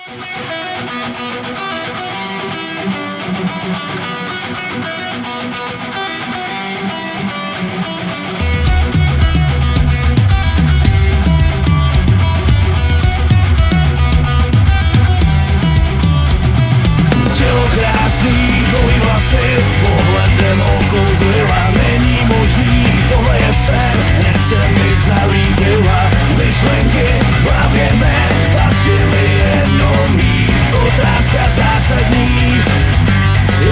Krásný, dlouhý vlasy, pohledem okouzlila. Není možný, tohle je sen, hned se mi zalíbila. Myšlenky v hlavě mé patřily jenom jí. Otázka zásadní,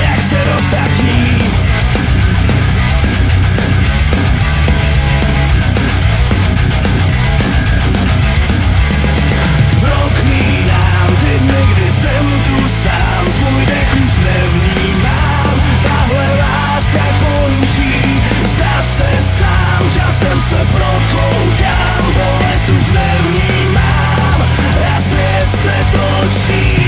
jak se dostat k ní. Prokmínám ty dny, kdy jsem tu sám, tvůj dech už nevnímám, tahle láska končí, zase sám, časem se protloukám, bolest už nevnímám a svět se točí.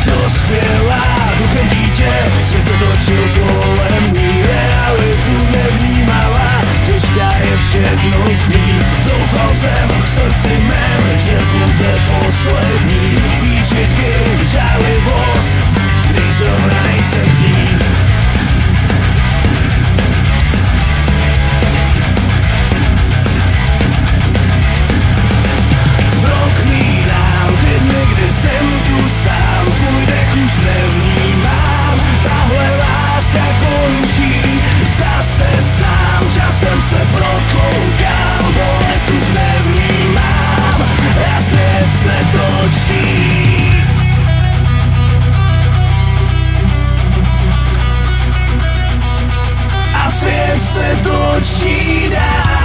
Dospělá duchem dítě, svět se točil kolem ní, realitu nevnímala, těžká je všednost ní. Doufal jsem v srdci mém, že bude poslední. Výčitky, žálivost, když zrovna nejsem s ní. Prokmínám ty dny, kdy jsem tu sám, tvůj dech už nevnímám, tahle láska končí, zase sám, časem se protloukám, bolest už nevnímám a svět se točí. A svět se točí dál.